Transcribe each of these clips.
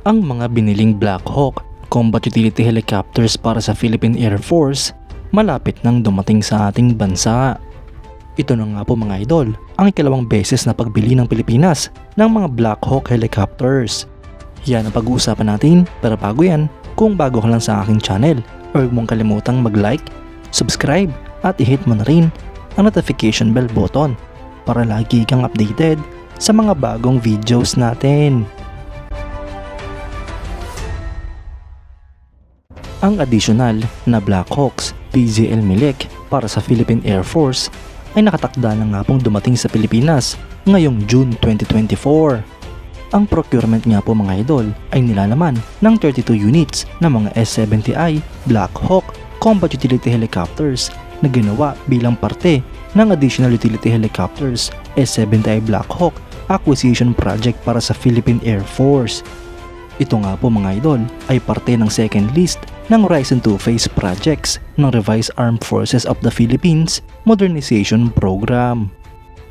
Ang mga biniling Black Hawk combat utility helicopters para sa Philippine Air Force malapit nang dumating sa ating bansa. Ito na nga po mga idol, ang ikalawang beses na pagbili ng Pilipinas ng mga Black Hawk helicopters. Yan ang pag-uusapan natin, pero bago yan, kung bago ka lang sa aking channel, huwag mong kalimutang mag-like, subscribe at i-hit mo na rin ang notification bell button para lagi kang updated sa mga bagong videos natin. Ang additional na Black Hawks PZL Milik para sa Philippine Air Force ay nakatakda na nga pong dumating sa Pilipinas ngayong June 2024. Ang procurement nga po mga idol ay nilalaman ng 32 units na mga S-70I Black Hawk combat utility helicopters na ginawa bilang parte ng additional utility helicopters S-70I Black Hawk acquisition project para sa Philippine Air Force. Ito nga po mga idol ay parte ng second list ng Horizon 2 Phase Projects ng Revised Armed Forces of the Philippines Modernization Program.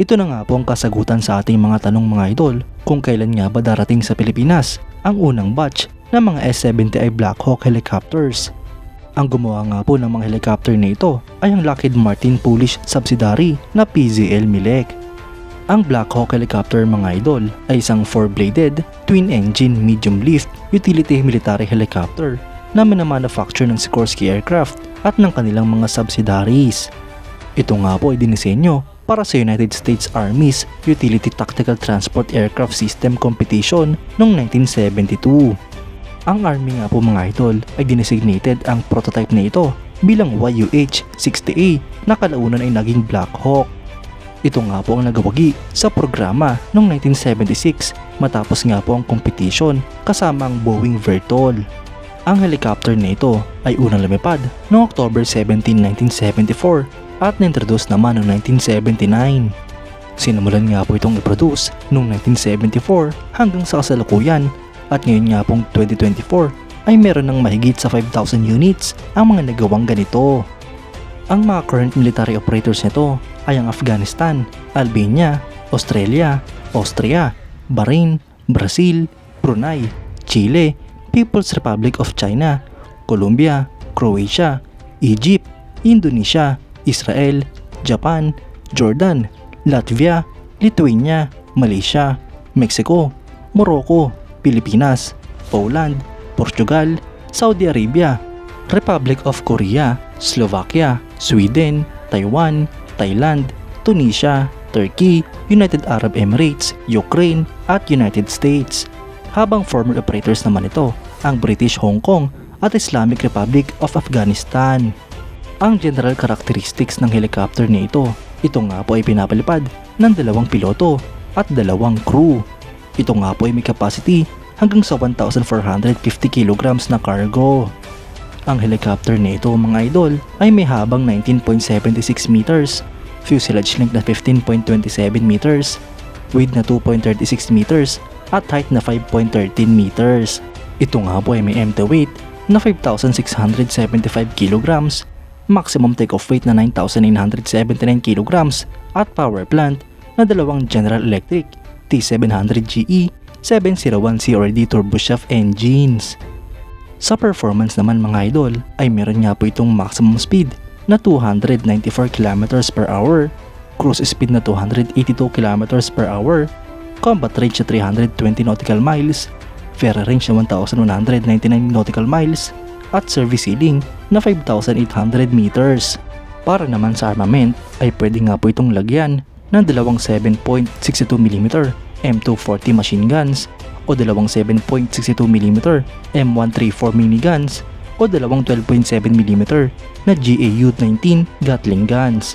Ito na nga po ang kasagutan sa ating mga tanong mga idol kung kailan nga ba darating sa Pilipinas ang unang batch ng mga S-70I Black Hawk helicopters. Ang gumawa nga po ng mga helicopter na ito ay ang Lockheed Martin Polish subsidiary na PZL Milik. Ang Black Hawk helicopter mga idol ay isang 4-bladed, twin-engine, medium-lift, utility military helicopter na minamanufacture ng Sikorsky Aircraft at ng kanilang mga subsidiaries. Ito nga po ay dinisenyo para sa United States Army's Utility Tactical Transport Aircraft System Competition noong 1972. Ang Army nga po mga idol ay dinesignated ang prototype na ito bilang YUH-60A na kalaunan ay naging Black Hawk. Ito nga po ang nagawagi sa programa noong 1976 matapos nga po ang competition kasama ang Boeing Vertol. Ang helicopter na ito ay unang lumipad noong October 17, 1974 at na-introduce naman noong 1979. Sinimulan nga po itong i-produce noong 1974 hanggang sa kasalukuyan at ngayon nga pong 2024 ay meron ng mahigit sa 5,000 units ang mga nagawang ganito. Ang mga current military operators nito ay ang Afghanistan, Albania, Australia, Austria, Bahrain, Brazil, Brunei, Chile, People's Republic of China, Colombia, Croatia, Egypt, Indonesia, Israel, Japan, Jordan, Latvia, Lithuania, Malaysia, Mexico, Morocco, Pilipinas, Poland, Portugal, Saudi Arabia, Republic of Korea, Slovakia, Sweden, Taiwan, Thailand, Tunisia, Turkey, United Arab Emirates, Ukraine at United States. Habang former operators naman ito ang British Hong Kong at Islamic Republic of Afghanistan. Ang general characteristics ng helicopter na ito nga po ay pinapalipad ng 2 piloto at 2 crew. Ito nga po ay may capacity hanggang sa 1,450 kilograms na cargo. Ang helicopter na ito mga idol ay may habang 19.76 meters, fuselage length na 15.27 meters, width na 2.36 meters at height na 5.13 meters. Ito nga po ay may empty weight na 5,675 kilograms, maximum takeoff weight na 9,979 kilograms at power plant na 2 General Electric T700GE 701 CRD turboshaft engines. Sa performance naman mga idol ay meron nga po itong maximum speed na 294 km per hour, cruise speed na 282 km per hour, combat range na 320 nautical miles, ferry range na 1,199 nautical miles, at service ceiling na 5,800 meters. Para naman sa armament ay pwede nga po itong lagyan ng 2 7.62mm M240 machine guns o 2 7.62mm M134 miniguns o 2 12.7mm na GAU-19 Gatling guns.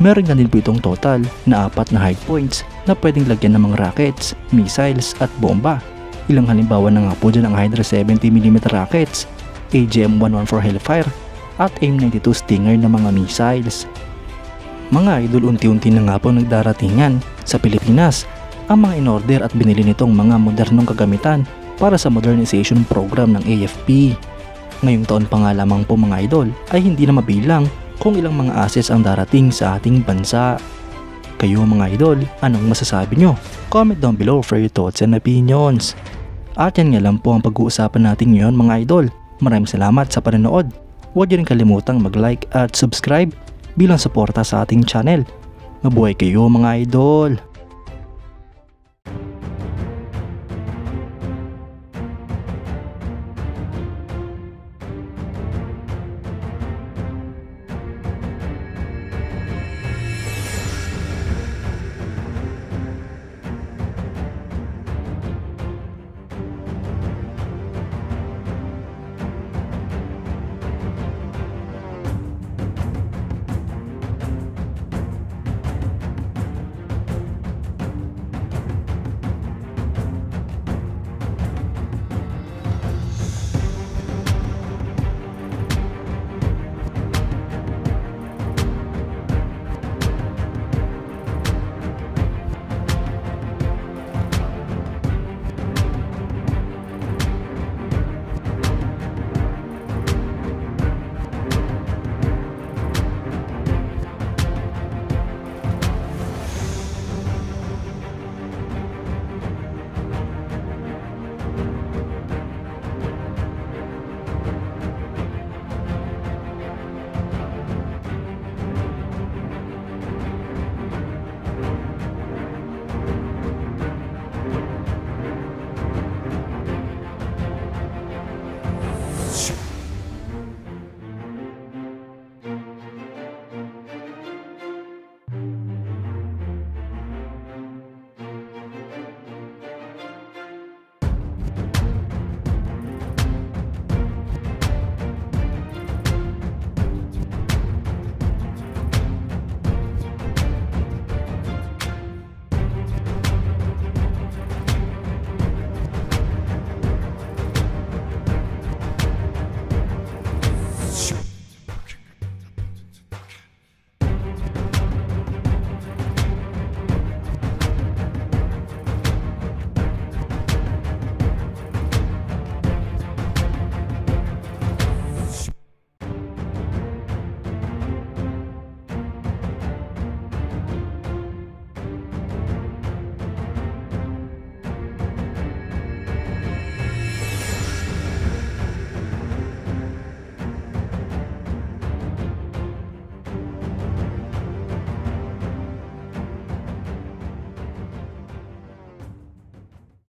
Meron nga din po itong total na 4 na hardpoints na pwedeng lagyan ng mga rockets, missiles at bomba. Ilang halimbawa na nga po dyan ang Hydra 70mm rockets, AGM-114 Hellfire at AIM-92 Stinger na mga missiles. Mga idol, unti-unti na nga po nagdaratingan sa Pilipinas ang mga in-order at binili nitong mga modernong kagamitan para sa modernization program ng AFP. Ngayong taon pa nga lamang po mga idol ay hindi na mabilang kung ilang mga assets ang darating sa ating bansa. Kayo mga idol, anong masasabi nyo? Comment down below for your thoughts and opinions. At yan nga lang po ang pag-uusapan natin ngayon mga idol. Maraming salamat sa panonood. Huwag niyo rin kalimutang mag-like at subscribe bilang suporta sa ating channel. Mabuhay kayo mga idol!